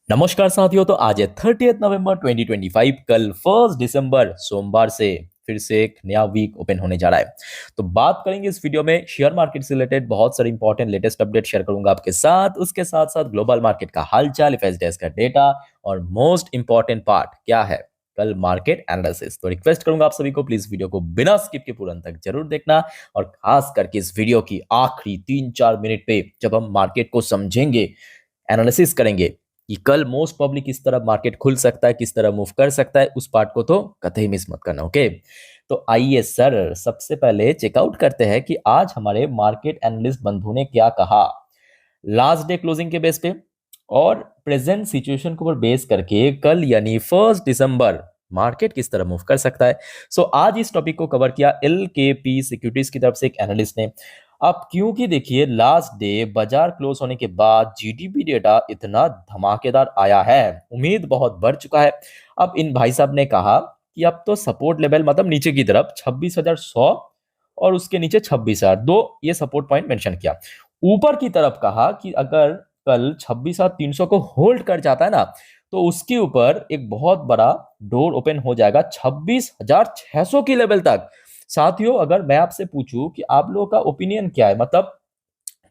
नमस्कार साथियों। तो आज है 30 नवंबर 2025। कल 1 दिसंबर सोमवार से फिर से एक नया वीक ओपन होने जा रहा है। तो बात करेंगे इस वीडियो में शेयर मार्केट से रिलेटेड बहुत सारे इंपॉर्टेंट लेटेस्ट अपडेट शेयर करूंगा आपके साथ। उसके साथ साथ ग्लोबल मार्केट का हालचाल, एफएसडीएस का डेटा और मोस्ट इंपॉर्टेंट पार्ट क्या है, कल मार्केट एनालिसिस। तो रिक्वेस्ट करूंगा आप सभी को प्लीज वीडियो को बिना स्किप के पूरा अंत तक जरूर देखना, और खास करके इस वीडियो की आखिरी 3-4 मिनट पे जब हम मार्केट को समझेंगे, एनालिसिस करेंगे कि कल मोस्ट पब्लिक किस तरह मार्केट खुल सकता है, किस तरह मूव कर सकता है, उस पार्ट को तो कतई मिस मत करना। ओके, तो आइए सर सबसे पहले चेकआउट करते हैं कि आज हमारे मार्केट एनालिस्ट बंधु ने क्या कहा लास्ट डे क्लोजिंग के बेस पे और प्रेजेंट सिचुएशन को ऊपर बेस करके कल यानी 1 दिसंबर मार्केट किस तरह मूव कर सकता है। सो आज इस टॉपिक को कवर किया एलकेपी सिक्योरिटीज की तरफ से एक एनालिस्ट ने। अब क्योंकि देखिए लास्ट डे बाजार क्लोज होने के बाद जीडीपी डेटा इतना धमाकेदार आया है, उम्मीद बहुत बढ़ चुका है। अब इन भाई साहब ने कहा कि अब तो सपोर्ट लेवल मतलब नीचे की तरफ 26,100 और उसके नीचे 26,000, दो ये सपोर्ट पॉइंट मेंशन किया। ऊपर की तरफ कहा कि अगर कल 26,300 को होल्ड कर जाता है ना, तो उसके ऊपर एक बहुत बड़ा डोर ओपन हो जाएगा 26,600 की लेवल तक। साथियों, अगर मैं आपसे पूछूं कि आप लोगों का ओपिनियन क्या है, मतलब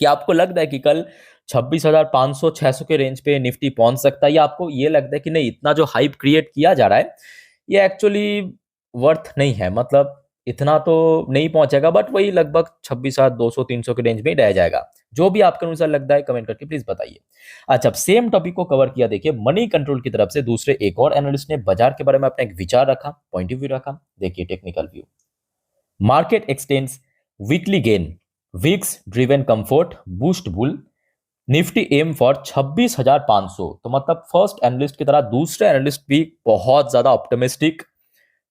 कि आपको लगता है कि कल 26,500 600 के रेंज पे निफ्टी पहुंच सकता है, या आपको ये लगता है कि नहीं, इतना जो हाइप क्रिएट किया जा रहा है ये एक्चुअली वर्थ नहीं है, मतलब इतना तो नहीं पहुंचेगा, बट वही लगभग 26,200 300 के रेंज में ही रह जाएगा। जो भी आपके अनुसार लगता है कमेंट करके प्लीज बताइए। अच्छा, अब सेम टॉपिक को कवर किया, देखिए मनी कंट्रोल की तरफ से दूसरे एक और एनालिस्ट ने बाजार के बारे में अपना एक विचार रखा, पॉइंट ऑफ व्यू रखा। देखिए technical view, market extends weekly gain, weeks driven comfort boost bull, Nifty aim for 26,500। तो मतलब फर्स्ट एनालिस्ट की तरह दूसरे एनालिस्ट भी बहुत ज्यादा optimistic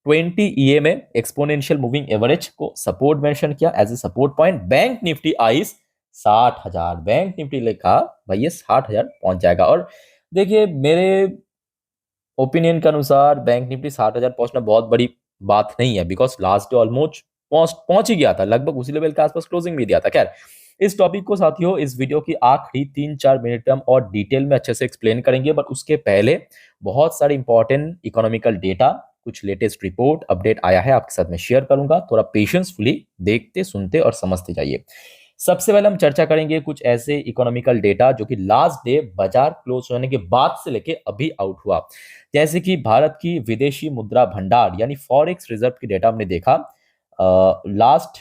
20 EMA exponential moving average को सपोर्ट मेंशन किया as a support point. Bank Nifty eyes 60,000, bank Nifty लिखा भाई ये 60,000 पहुंच जाएगा। और देखिए मेरे ओपिनियन के अनुसार बैंक निफ्टी 60,000 पहुंचना बहुत बड़ी बात नहीं है, बिकॉज लास्ट डे ऑलमोस्ट पहुंच ही गया था, लगभग उसी लेवल के आसपास क्लोजिंग भी दिया था। खैर, इस टॉपिक को साथियों इस वीडियो की आखिरी 3-4 मिनट हम और डिटेल में अच्छे से एक्सप्लेन करेंगे, बट उसके पहले बहुत सारे इंपॉर्टेंट इकोनॉमिकल डेटा, कुछ लेटेस्ट रिपोर्ट अपडेट आया है आपके साथ में शेयर करूंगा। थोड़ा पेशेंसफुली देखते सुनते और समझते जाइए। सबसे पहले हम चर्चा करेंगे कुछ ऐसे इकोनॉमिकल डेटा जो कि लास्ट डे बाजार क्लोज होने के बाद से लेके अभी आउट हुआ, जैसे कि भारत की विदेशी मुद्रा भंडार यानी फॉरेक्स रिजर्व की डेटा हमने देखा लास्ट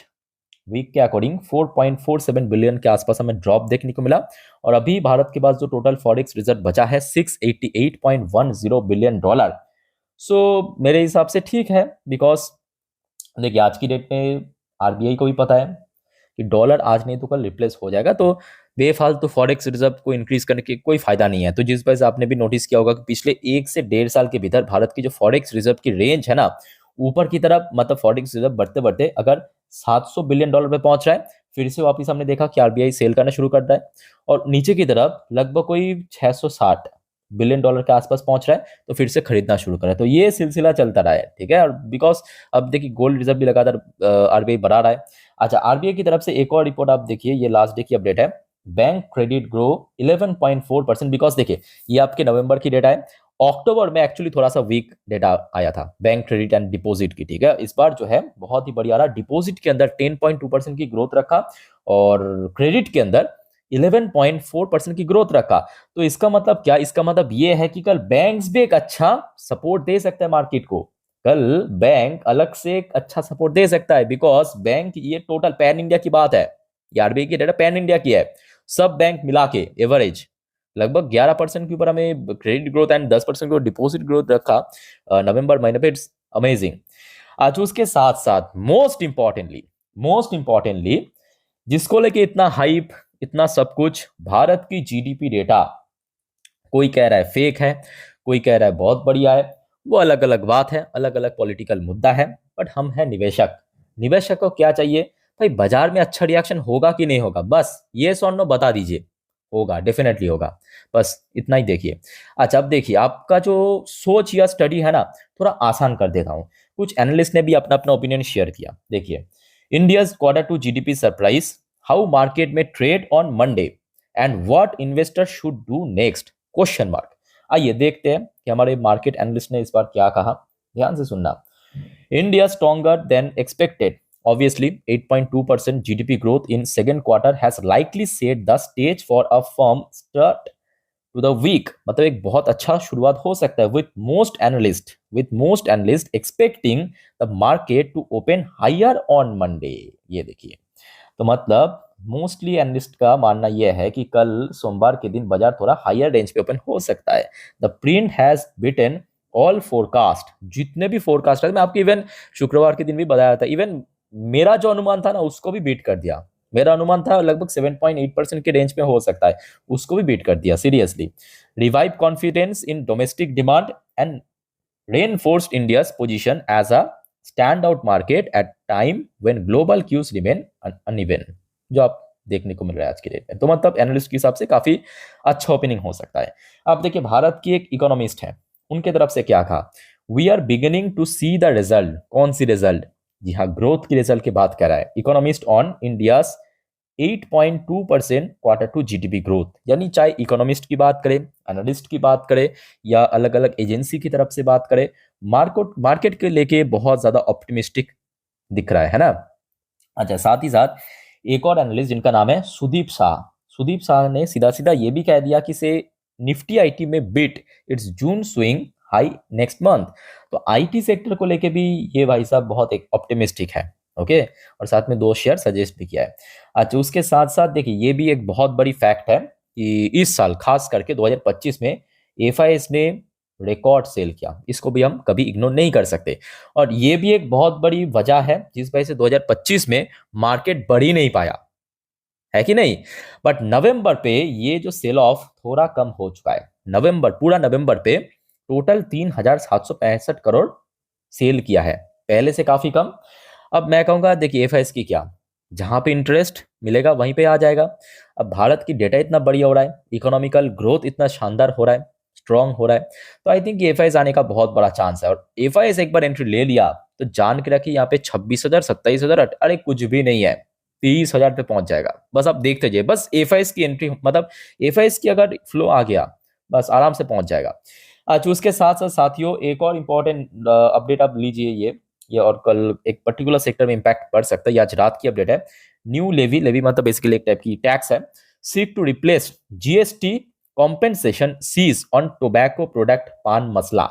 वीक के अकॉर्डिंग 4.47 बिलियन के आसपास हमें ड्रॉप देखने को मिला। और अभी भारत के पास जो टोटल फॉरेक्स रिजर्व बचा है 688.10 बिलियन डॉलर। सो मेरे हिसाब से ठीक है, बिकॉज देखिए आज की डेट में आरबीआई को भी पता है कि डॉलर आज नहीं तो कल रिप्लेस हो जाएगा, तो बेफालतू फॉरेक्स रिजर्व को इंक्रीज करने की कोई फायदा नहीं है। तो जिस वजह से आपने भी नोटिस किया होगा कि पिछले 1 से 1.5 साल के भीतर भारत की जो फॉरेक्स रिजर्व की रेंज है ना, ऊपर की तरफ मतलब फॉरेक्स रिजर्व बढ़ते बढ़ते अगर 700 बिलियन डॉलर पे पहुंच रहा है, फिर से वापस हमने देखा कि आरबीआई सेल करना शुरू करता है, और नीचे की तरफ लगभग कोई 660 बिलियन डॉलर के आसपास पहुंच रहा है, तो फिर से खरीदना शुरू करा है। तो ये सिलसिला चलता रहा है, ठीक है। और बिकॉज अब देखिए गोल्ड रिजर्व भी लगातार आरबीआई बढ़ा रहा है। अच्छा, आरबीआई की तरफ से एक और रिपोर्ट आप देखिए, ये लास्ट डे की अपडेट है। बैंक क्रेडिट ग्रो 11.4%, बिकॉज देखिए ये आपके नवंबर की डेटा है, अक्टूबर में एक्चुअली थोड़ा सा वीक डेटा आया था बैंक क्रेडिट एंड डिपॉजिट की, ठीक है। इस बार जो है बहुत ही बढ़िया रहा, डिपॉजिट के अंदर 10.2% की ग्रोथ रखा और क्रेडिट के अंदर 11.4% की ग्रोथ रखा। तो इसका मतलब क्या, इसका मतलब ये है कि कल बैंक्स भी एक अच्छा सपोर्ट दे सकता है मार्केट को। कल बैंक अलग से एक अच्छा सपोर्ट दे सकता है, बिकॉज बैंक ये टोटल पैन इंडिया की बात है, ये आरबीआई की डेटा पैन इंडिया की है। सब बैंक मिला के एवरेज लगभग 11% के ऊपर हमें क्रेडिट ग्रोथ एंड 10% को डिपॉजिट ग्रोथ रखा नवंबर महीने पे। It's amazing. आज उसके साथ साथ मोस्ट इंपॉर्टेंटली जिसको लेके इतना हाइप, इतना सब कुछ, भारत की जीडीपी डेटा कोई कह रहा है फेक है, कोई कह रहा है बहुत बढ़िया है, वो अलग अलग बात है, अलग अलग पॉलिटिकल मुद्दा है। बट हम हैं निवेशक, निवेशक को क्या चाहिए भाई, बाजार में अच्छा रिएक्शन होगा कि नहीं होगा, बस ये और नो बता दीजिए। होगा, डेफिनेटली होगा, बस इतना ही देखिए। अच्छा, अब देखिए आपका जो सोच या स्टडी है ना, थोड़ा आसान कर देता हूं। कुछ एनालिस्ट ने भी अपना अपना ओपिनियन शेयर किया। देखिए, India's Q2 GDP surprise, how market में trade on Monday and what investor should do next, question mark. आइए देखते हैं कि हमारे मार्केट एनालिस्ट ने इस बार क्या कहा। ध्यान से सुनना। India stronger than expected. Obviously, 8.2% GDP growth in second quarter has likely set the stage for a firm start to the week। मतलब एक बहुत अच्छा शुरुआत हो सकता है। With most analyst expecting the market to open higher on Monday। ये देखिए, तो मतलब मोस्टली एनालिस्ट का मानना यह है कि कल सोमवार के दिन बाजार थोड़ा हायर रेंज पे ओपन हो सकता है। The print has beaten all forecast. जितने भी फोरकास्ट है, मैं आपको इवन शुक्रवार के दिन भी बताया था, इवन मेरा जो अनुमान था ना उसको भी बीट कर दिया। मेरा अनुमान था लगभग 7.8% के रेंज में हो सकता है, उसको भी बीट कर दिया seriously. Revive confidence in domestic demand and reinforced India's position as a standout market at time when global cues remain uneven। जो आप देखने को मिल रहा है आज के डेट में, तो मतलब एनालिस्ट के हिसाब से काफी अच्छा ओपनिंग हो सकता है। अब देखिए, भारत की एक इकोनॉमिस्ट है, उनके तरफ से क्या कहा। We are beginning to see the result. कौन सी रिजल्ट? जी हाँ, ग्रोथ की रिजल्ट की बात कर रहा है economist on India's 8.2% quarter two GDP growth. यानी चाहे इकोनॉमिस्ट की बात करें, एनालिस्ट की बात करें, या अलग अलग एजेंसी की तरफ से बात करें, मार्केट के लेके बहुत ज्यादा ऑप्टिमिस्टिक दिख रहा है ना। अच्छा, साथ ही साथ एक और एनालिस्ट जिनका नाम है सुदीप शाह। सुदीप शाह ने सीधा सीधा ये भी कह दिया कि से निफ्टी आईटी में bit it's June swing high next month. तो आईटी सेक्टर को लेके भी ये भाई साहब बहुत एक ऑप्टिमिस्टिक है। ओके, और साथ में 2 शेयर सजेस्ट भी किया है। अच्छा, उसके साथ साथ देखिए, ये भी एक बहुत बड़ी फैक्ट है कि इस साल खास करके 2025 में एफआईएस ने रिकॉर्ड सेल किया। इसको भी हम कभी इग्नोर नहीं कर सकते, और ये भी एक बहुत बड़ी वजह है जिस वजह से 2025 में मार्केट बढ़ ही नहीं पाया, है कि नहीं। बट नवंबर पे ये जो सेल ऑफ थोड़ा कम हो चुका है। पूरा नवंबर पे टोटल 3,765 करोड़ सेल किया है, पहले से काफी कम। अब मैं कहूंगा, देखिए एफआईएस की क्या, जहां पे इंटरेस्ट मिलेगा वहीं पे आ जाएगा। अब भारत की डेटा इतना बढ़िया हो रहा है, इकोनॉमिकल ग्रोथ इतना शानदार हो रहा है, स्ट्रांग हो रहा है, तो आई थिंक एफआईएस आने का बहुत बड़ा चांस है। और एफआईएस एक बार एंट्री ले लिया तो जान के रखिए, यहाँ पे 26,000 27,000 अरे कुछ भी नहीं है, 30,000 पे पहुंच जाएगा। बस आप देखते जाइए, बस एफआईएस की एंट्री, मतलब एफआईएस की अगर फ्लो आ गया, बस आराम से पहुंच जाएगा। अच्छा, उसके साथ साथ साथियों एक और इम्पोर्टेंट अपडेट आप लीजिए, ये और कल एक पर्टिकुलर सेक्टर में इंपैक्ट पड़ सकता है। ये आज रात की अपडेट है। न्यू लेवी मतलब बेसिकली एक टाइप की टैक्स है, seek to replace GST compensation cess on tobacco product pan masala.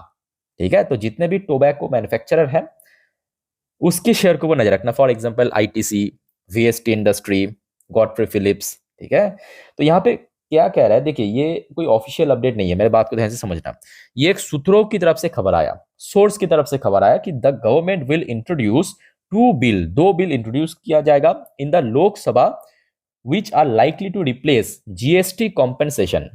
ठीक है, तो जितने भी टोबैको मैन्युफैक्चरर है उसके शेयर को वो नजर रखना। For example ITC, VST industry, Godfrey Phillips. ठीक है, तो यहाँ पे क्या कह रहा है, देखिए ये कोई ऑफिशियल अपडेट नहीं है, मेरे बात को ध्यान से समझना। ये एक सूत्रों की तरफ से खबर आया, सोर्स की तरफ से खबर आया कि the government will introduce 2 bill introduce किया जाएगा in the Lok Sabha which are likely to replace GST compensation.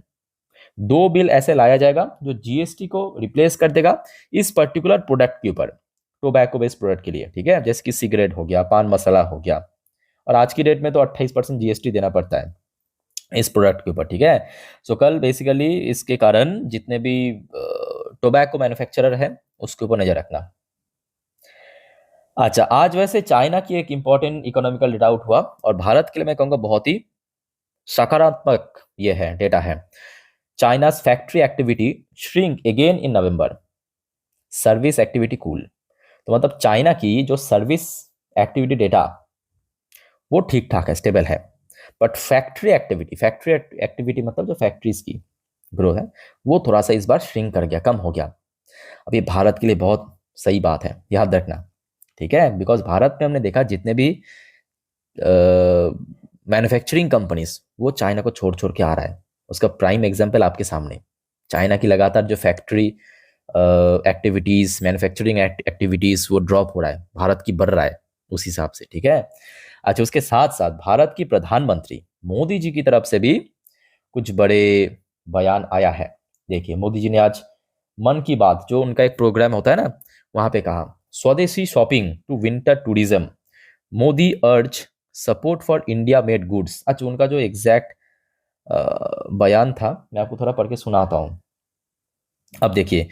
2 bill ऐसे लाया जाएगा जो जीएसटी को रिप्लेस कर देगा इस पर्टिकुलर प्रोडक्ट के ऊपर, टोबैको बेस्ड प्रोडक्ट के लिए। ठीक है, जैसे कि सिगरेट हो गया, पान मसाला हो गया, और आज की डेट में तो 28% जीएसटी देना पड़ता है इस प्रोडक्ट के ऊपर। ठीक है, सो कल बेसिकली इसके कारण जितने भी टोबैको मैन्युफैक्चरर है उसके ऊपर नजर रखना। अच्छा, आज वैसे चाइना की एक इंपॉर्टेंट इकोनॉमिकल डेटा आउट हुआ, और भारत के लिए मैं कहूंगा बहुत ही सकारात्मक ये है डेटा है। चाइना's factory activity shrink again in November, service activity cool. तो मतलब चाइना की जो सर्विस एक्टिविटी डेटा वो ठीक ठाक है, स्टेबल है, बट फैक्ट्री एक्टिविटी मतलब जो फैक्ट्रीज की ग्रोथ है वो थोड़ा सा इस बार श्रिंक कर गया, कम हो गया। अब ये भारत के लिए बहुत सही बात है, याद रखना। ठीक है, बिकॉज भारत में हमने देखा जितने भी मैन्युफैक्चरिंग कंपनीज वो चाइना को छोड़ छोड़ के आ रहा है। उसका प्राइम एग्जाम्पल आपके सामने, चाइना की लगातार जो फैक्ट्री एक्टिविटीज, मैन्युफैक्चरिंग एक्टिविटीज वो ड्रॉप हो रहा है, भारत की बढ़ रहा है उस हिसाब से। ठीक है, अच्छा, उसके साथ साथ भारत की प्रधानमंत्री मोदी जी की तरफ से भी कुछ बड़े बयान आया है। देखिए, मोदी जी ने आज मन की बात, जो उनका एक प्रोग्राम होता है ना, वहां पे कहा swadeshi shopping to winter tourism, Modi urge support for India made goods. अच्छा, उनका जो एग्जैक्ट बयान था मैं आपको थोड़ा पढ़ के सुनाता हूँ। अब देखिए,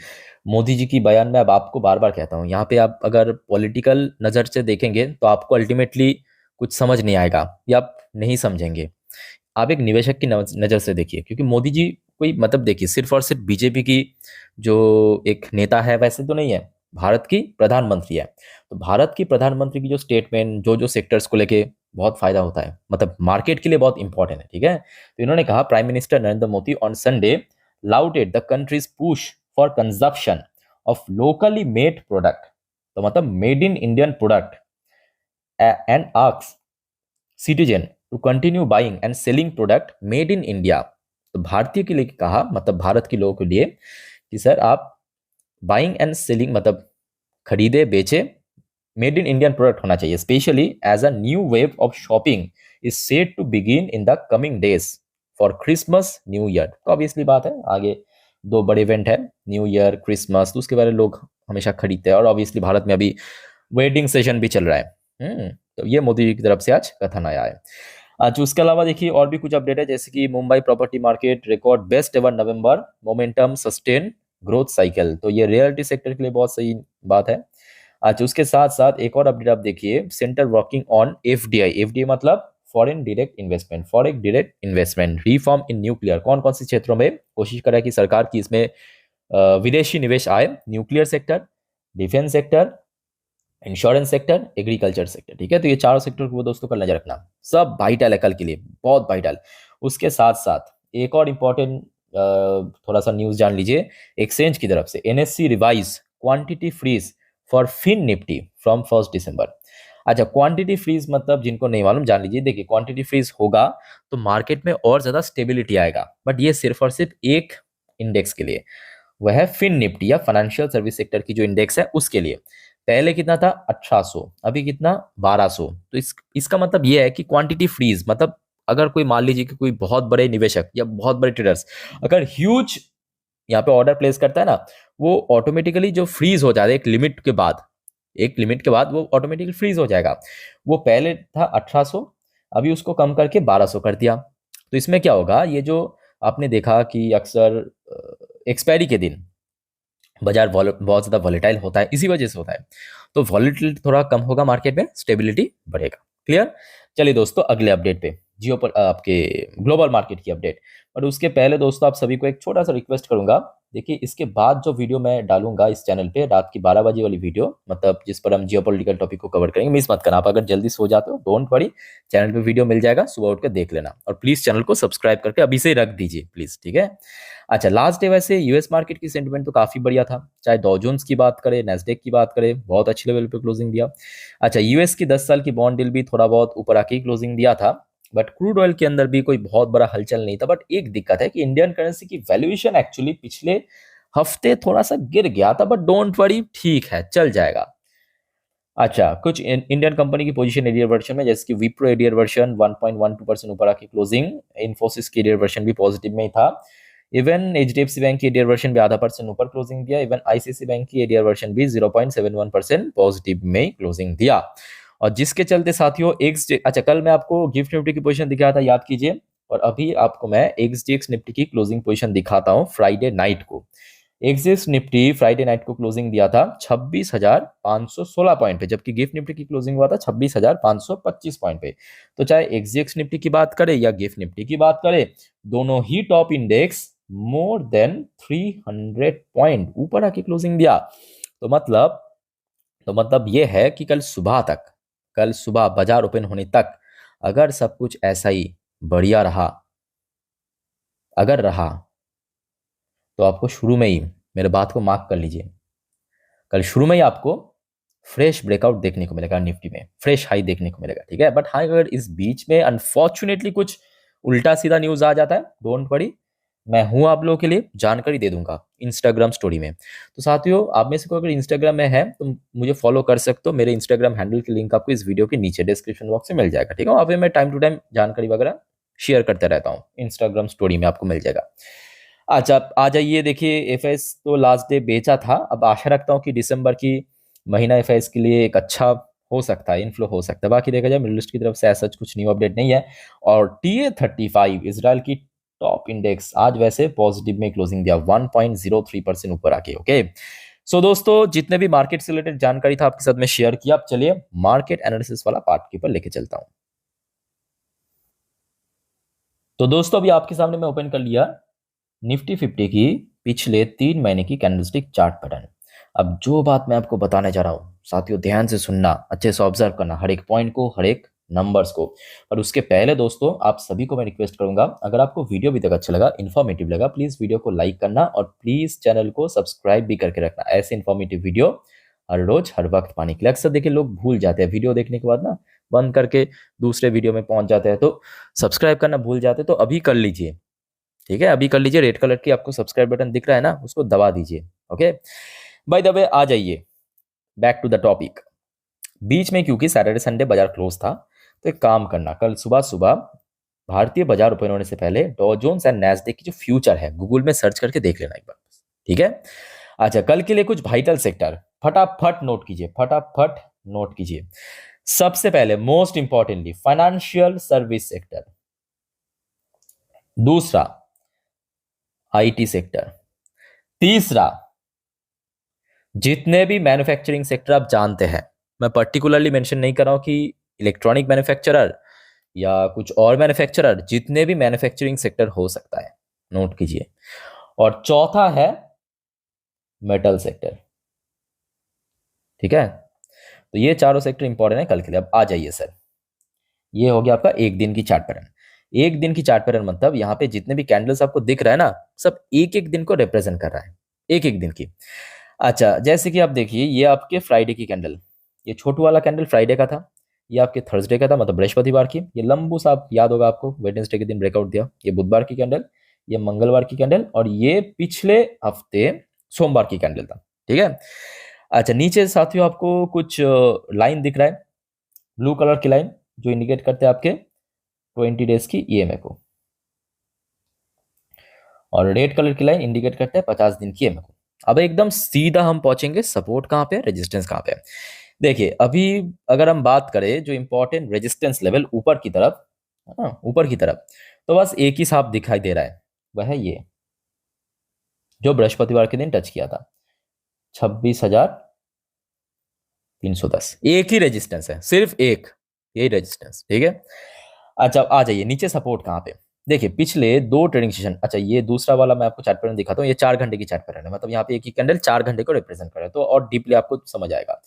मोदी जी की बयान में, अब आपको बार बार कहता हूँ, यहाँ पे आप अगर पॉलिटिकल नज़र से देखेंगे तो आपको अल्टीमेटली कुछ समझ नहीं आएगा या आप नहीं समझेंगे। आप एक निवेशक की नज़र से देखिए, क्योंकि मोदी जी कोई मतलब देखिए सिर्फ और सिर्फ बीजेपी की जो एक नेता है वैसे तो नहीं है, भारत की प्रधानमंत्री है। तो भारत की प्रधानमंत्री की जो स्टेटमेंट जो जो सेक्टर्स को लेके बहुत फायदा होता है, मतलब मार्केट के लिए बहुत इंपॉर्टेंट है, ठीक है। तो इन्होंने कहा prime minister Narendra Modi on Sunday lauded the country's push for consumption of locally made product, तो मतलब made in Indian product, and asks citizen to continue buying and selling product made in India. तो भारतीय के लिए कहा, मतलब भारत के लोगों के लिए कि सर आप बाइंग एंड सेलिंग मतलब खरीदे बेचे मेड इन इंडियन प्रोडक्ट होना चाहिए, specially as a new wave of shopping is set to begin in the coming days for Christmas new year. तो ऑब्वियसली बात है आगे दो बड़े इवेंट है, न्यू ईयर क्रिसमस, तो उसके बारे में लोग हमेशा खरीदते हैं, और ऑब्वियसली भारत में अभी वेडिंग सेशन भी चल रहा है। तो ये मोदी जी की तरफ से आज कथन आया है। आज उसके अलावा देखिए और भी कुछ अपडेट है, जैसे कि Mumbai property market record best ever November, momentum sustain growth cycle. तो ये रियलिटी सेक्टर के लिए बहुत सही बात है। अच्छा उसके साथ साथ एक और अपडेट आप देखिए, centre working on FDI, FDI मतलब foreign direct investment, foreign direct investment reform in nuclear. कौन कौन से क्षेत्रों में कोशिश करे कि सरकार की इसमें विदेशी निवेश आए, nuclear sector, defence sector, insurance sector, agriculture sector, ठीक है। तो ये चारों सेक्टर को दोस्तों पर नजर रखना, सब वाइटल है कल के लिए, बहुत वाइटल। उसके साथ साथ एक और इम्पोर्टेंट थोड़ा सा न्यूज जान लीजिए, एक्सचेंज की तरफ से NSC revise quantity freeze for FinNifty from 1 December. अच्छा क्वांटिटी फ्रीज मतलब जिनको नहीं मालूम जान लीजिए, देखिए क्वांटिटी फ्रीज होगा तो मार्केट में और ज्यादा स्टेबिलिटी आएगा, बट ये सिर्फ और सिर्फ एक इंडेक्स के लिए, वह है फिन निफ्टी या फाइनेंशियल सर्विस सेक्टर की जो इंडेक्स है उसके लिए। पहले कितना था 1800, अभी कितना 1200। तो इसका मतलब यह है कि क्वांटिटी फ्रीज मतलब अगर कोई मान लीजिए कि कोई बहुत बड़े निवेशक या बहुत बड़े ट्रेडर्स अगर ह्यूज यहाँ पे ऑर्डर प्लेस करता है ना, वो ऑटोमेटिकली जो फ्रीज हो जाता है एक लिमिट के बाद, एक लिमिट के बाद वो ऑटोमेटिकली फ्रीज हो जाएगा। वो पहले था 1800, अभी उसको कम करके 1200 कर दिया। तो इसमें क्या होगा, ये जो आपने देखा कि अक्सर एक्सपायरी के दिन बाजार बहुत ज्यादा वॉलेटाइल होता है, इसी वजह से होता है। तो वॉलेटिलिटी थोड़ा कम होगा मार्केट में, स्टेबिलिटी बढ़ेगा। क्लियर। चलिए दोस्तों अगले अपडेट पे, जियो पर आपके ग्लोबल मार्केट की अपडेट। और उसके पहले दोस्तों आप सभी को एक छोटा सा रिक्वेस्ट करूंगा, देखिए इसके बाद जो वीडियो मैं डालूंगा इस चैनल पे रात की 12 बजे वाली वीडियो, मतलब जिस पर हम जियोपॉलिटिकल टॉपिक को कवर करेंगे, मिस मत करना। आप अगर जल्दी सो जाते हो डोंट वरी, चैनल पे वीडियो मिल जाएगा, सुबह उठ कर देख लेना, और प्लीज चैनल को सब्सक्राइब करके अभी से ही रख दीजिए प्लीज, ठीक है। अच्छा लास्ट डे वैसे यूएस मार्केट की सेंटिमेंट तो काफी बढ़िया था, चाहे डॉ जोन्स की बात करें, नेस्डेक की बात करें, बहुत अच्छे लेवल पे क्लोजिंग दिया। अच्छा यूएस की 10 साल की बॉन्ड डील भी थोड़ा बहुत ऊपर आके क्लोजिंग दिया था, बट क्रूड ऑयल के अंदर भी कोई बहुत बड़ा हलचल नहीं था। बट एक दिक्कत है कि इंडियन करेंसी की वैल्यूएशन एक्चुअली पिछले हफ्ते थोड़ा सा गिर गया था, बट डोंट वरी ठीक है चल जाएगा। अच्छा कुछ इंडियन कंपनी की पोजीशन एडियर वर्जन में, जैसे कि विप्रो एडियर वर्जन 1.12% ऊपर आके क्लोजिंग, इन्फोसिस की एडियर वर्जन भी पॉजिटिव में ही था। इवन एचडीएफसी बैंक की एडियर वर्जन भी ½ % ऊपर क्लोजिंग दिया। इवन आईसीआईसी बैंक की एडियर वर्जन भी 0.71% पॉजिटिव में ही क्लोजिंग दिया। और जिसके चलते साथियों अच्छा कल मैं आपको गिफ्ट निफ्टी की पोजीशन दिखाया था, याद कीजिए। और अभी आपको मैं एक्सडीएक्स निफ्टी की क्लोजिंग पोजीशन दिखाता हूँ फ्राइडे नाइट को। एक्सिस निफ्टी फ्राइडे नाइट को क्लोजिंग दिया था 26,516 पॉइंट पे, जबकि गिफ्ट निफ्टी की क्लोजिंग हुआ था 26,525 पॉइंट पे। तो चाहे एक्सजेक्स निफ्टी की बात करें या गिफ्ट निफ्टी की बात करें, दोनों ही top index more than 300 point ऊपर आके क्लोजिंग दिया। तो मतलब ये है कि कल सुबह बाजार ओपन होने तक अगर सब कुछ ऐसा ही बढ़िया रहा, अगर रहा, तो आपको शुरू में ही मेरे बात को मार्क कर लीजिए, कल शुरू में ही आपको फ्रेश ब्रेकआउट देखने को मिलेगा, निफ्टी में फ्रेश हाई देखने को मिलेगा, ठीक है। बट हाँ अगर इस बीच में अनफॉर्चुनेटली कुछ उल्टा सीधा न्यूज आ जाता है, डोंट वरी, मैं हूं आप लोगों के लिए, जानकारी दे दूंगा इंस्टाग्राम स्टोरी में। तो साथियों आप में से कोई अगर इंस्टाग्राम में है तो मुझे फॉलो कर सकते हो, मेरे इंस्टाग्राम हैंडल की लिंक आपको इस वीडियो के नीचे डिस्क्रिप्शन बॉक्स में मिल जाएगा, ठीक है। वहाँ पे मैं टाइम टू टाइम जानकारी वगैरह शेयर करते रहता हूँ, इंस्टाग्राम स्टोरी में आपको मिल जाएगा। अच्छा आ जाइए, देखिए एफएस तो लास्ट डे बेचा था, अब आशा रखता हूँ कि दिसंबर की महीना एफएस के लिए एक अच्छा हो सकता है, इनफ्लो हो सकता है। बाकी देखा जाए मिडिल ईस्ट की तरफ से ऐसा कुछ न्यू अपडेट नहीं है। और TA35 इसराइल की टॉप इंडेक्स आज वैसे पॉजिटिव में क्लोजिंग दिया 1.03% ऊपर आके, ओके। सो दोस्तों जितने भी मार्केट से रिलेटेड जानकारी था आपके साथ में शेयर किया, अब चलिए मार्केट एनालिसिस वाला पार्ट के ऊपर लेके चलता हूं। तो दोस्तों अभी आपके सामने मैं ओपन कर लिया निफ्टी 50 की पिछले 3 महीने की कैंडलस्टिक चार्ट पैटर्न। अब जो बात मैं आपको बताने जा रहा हूँ साथियों, ध्यान से सुनना, अच्छे से ऑब्जर्व करना हर एक पॉइंट को, हर एक नंबर्स को। और उसके पहले दोस्तों, आप सभी को मैं रिक्वेस्ट करूंगा, अगर आपको वीडियो भी तक अच्छा लगा, इन्फॉर्मेटिव लगा, प्लीज वीडियो को लाइक करना और प्लीज चैनल को सब्सक्राइब भी करके रखना। ऐसे इन्फॉर्मेटिव वीडियो हर रोज हर वक्त पाने के लिए। अक्सर देखिए लोग भूल जाते हैं वीडियो देखने के बाद ना, बंद करके दूसरे वीडियो में पहुंच जाते हैं, तो सब्सक्राइब करना भूल जाते हैं। तो अभी कर लीजिए, ठीक है, अभी कर लीजिए। रेड कलर की आपको सब्सक्राइब बटन दिख रहा है ना, उसको दबा दीजिए। ओके, बाय द वे आ जाइए बैक टू द टॉपिक। बीच में क्योंकि सैटरडे संडे बाजार क्लोज था, तो एक काम करना, कल सुबह सुबह भारतीय बाजार ओपन होने से पहले डॉ जोन्स एंड नैस्डैक की जो फ्यूचर है, गूगल में सर्च करके देख लेना एक बार, ठीक है। अच्छा, कल के लिए कुछ वाइटल सेक्टर फटाफट नोट कीजिए, फटाफट नोट कीजिए। सबसे पहले most importantly financial service sector, दूसरा आईटी सेक्टर, तीसरा जितने भी मैन्युफैक्चरिंग सेक्टर आप जानते हैं, मैं पर्टिकुलरली मेंशन नहीं कर रहा हूं कि इलेक्ट्रॉनिक मैन्युफैक्चरर या कुछ और मैन्युफैक्चरर, जितने भी मैन्युफैक्चरिंग सेक्टर हो सकता है नोट कीजिए। और चौथा है मेटल सेक्टर, ठीक है। तो ये चारों सेक्टर इंपॉर्टेंट है कल के लिए। अब आ जाइए सर, ये हो गया आपका एक दिन की चार्ट पैटर्न। एक दिन की चार्ट पैटर्न मतलब यहाँ पे जितने भी कैंडल्स आपको दिख रहा है ना, सब एक एक दिन को रिप्रेजेंट कर रहा है, एक एक दिन की। अच्छा, जैसे कि आप देखिए, ये आपके फ्राइडे की कैंडल, ये छोटू वाला कैंडल फ्राइडे का था, ये आपके थर्सडे का था, मतलब बृहस्पतिवार की। ये लंबू सा आप याद होगा आपको, वेडनेसडे के दिन ब्रेकआउट दिया। ये बुधवार की कैंडल, ये मंगलवार की कैंडल, और ये पिछले हफ्ते सोमवार की कैंडल था, ठीक है। अच्छा, नीचे साथियों आपको कुछ लाइन दिख रहा है, ब्लू कलर की लाइन, जो इंडिकेट करते हैं आपके 20 डेज की ईएमए को, और रेड कलर की लाइन इंडिकेट करते हैं 50 दिन की ईएमए को। अब एकदम सीधा हम पहुंचेंगे सपोर्ट कहां पे, रेजिस्टेंस कहां पे। देखिए, अभी अगर हम बात करें जो इंपॉर्टेंट रेजिस्टेंस लेवल ऊपर की तरफ, ऊपर की तरफ, तो बस एक ही साफ दिखाई दे रहा है, वह है ये जो बृहस्पतिवार के दिन टच किया था, 26,310। एक ही रेजिस्टेंस है, सिर्फ एक, यही रेजिस्टेंस, ठीक है। अच्छा, आ जाइए नीचे सपोर्ट कहां पे। देखिए, पिछले 2 ट्रेडिंग सेशन, अच्छा ये दूसरा वाला मैं आपको चार्ट पैटर्न दिखाता हूँ, ये 4 घंटे की चार्ट पैटर्न है, मतलब यहाँ पे एक ही कैंडल 4 घंटे को रिप्रेजेंट कर रहा है, तो और डीपली आपको समझ आएगा।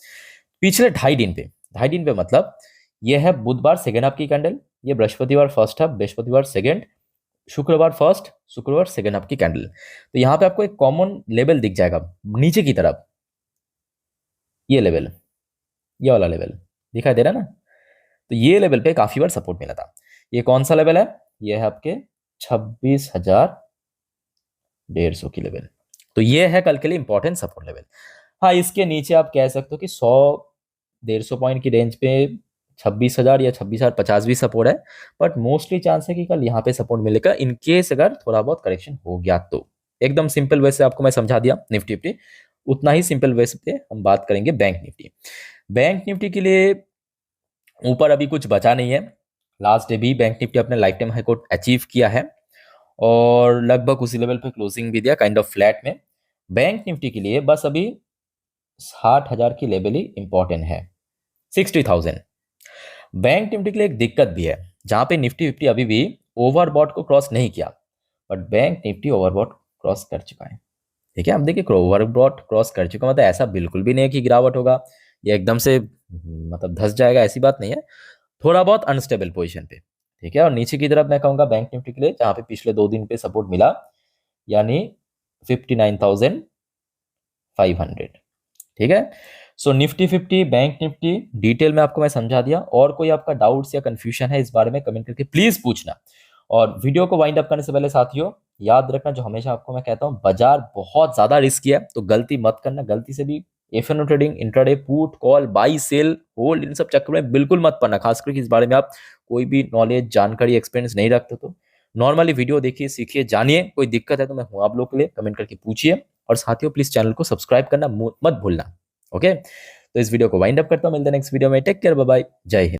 पिछले 2.5 दिन पे, 2.5 दिन पे मतलब ये है बुधवार सेकेंड हाफ की कैंडल, ये बृहस्पतिवार फर्स्ट हाफ, बृहस्पतिवार सेकेंड, शुक्रवार फर्स्ट, शुक्रवार सेकेंड हाफ की कैंडल। तो यहाँ पे आपको एक कॉमन लेवल दिख जाएगा नीचे की तरफ, ये लेवल, ये वाला लेवल दिखाई दे रहा है ना। तो ये लेवल पे काफी बार सपोर्ट मिला था। ये कौन सा लेवल है, ये है आपके 26,150 की लेवल। तो ये है कल के लिए इंपॉर्टेंट सपोर्ट लेवल। हाँ, इसके नीचे आप कह सकते हो कि 100-150 पॉइंट की रेंज पे 26,000 या 26,050 भी सपोर्ट है, बट मोस्टली चांस है कि कल यहाँ पे सपोर्ट मिलेगा, इनकेस अगर थोड़ा बहुत करेक्शन हो गया तो। एकदम सिंपल वे से आपको मैं समझा दिया निफ्टी निफ्टी, उतना ही सिंपल वे पे हम बात करेंगे बैंक निफ्टी। बैंक निफ्टी के लिए ऊपर अभी कुछ बचा नहीं है। लास्ट डे भी बैंक निफ्टी अपने लाइफ टाइम हाई को अचीव किया है और लगभग उसी लेवल पे क्लोजिंग भी दिया, काइंड ऑफ फ्लैट में। बैंक निफ्टी के लिए बस अभी 60,000 की लेवल ही इंपॉर्टेंट है, 60,000। बैंक निफ्टी के लिए एक दिक्कत भी है, जहां पे निफ्टी 50 अभी भी ओवरबॉट को क्रॉस नहीं किया, but bank Nifty overbought cross कर चुका है, ठीक है। अब देखिए, ओवरबॉट क्रॉस कर चुका मतलब ऐसा बिल्कुल भी नहीं है कि गिरावट होगा या एकदम से मतलब धस जाएगा, ऐसी बात नहीं है। थोड़ा बहुत अनस्टेबल पोजीशन पे, ठीक है। और नीचे की तरफ मैं कहूंगा बैंक निफ्टी के लिए, जहां पे पिछले 2 दिन पे सपोर्ट मिला, यानी 59,500, ठीक है। सो निफ्टी 50, बैंक निफ्टी डिटेल में आपको मैं समझा दिया। और कोई आपका डाउट्स या कंफ्यूजन है इस बारे में, कमेंट करके प्लीज पूछना। और वीडियो को वाइंड अप करने से पहले साथियों, याद रखना जो हमेशा आपको मैं कहता हूं, बाजार बहुत ज्यादा रिस्की है, तो गलती मत करना, गलती से भी FNO trading, intraday, put call, buy sell, hold, इन सब चक्कर में बिल्कुल मत पड़ना, खासकर इस बारे में आप कोई भी नॉलेज, जानकारी, एक्सपीरियंस नहीं रखते तो नॉर्मली वीडियो देखिए, सीखिए, जानिए। कोई दिक्कत है तो मैं हूं आप लोग के लिए, कमेंट करके पूछिए। और साथियों, प्लीज चैनल को सब्सक्राइब करना मत भूलना, ओके। तो इस वीडियो को वाइंड अप करता हूं, मिलते हैं नेक्स्ट वीडियो में। टेक केयर, बाय बाय, जय हिंद।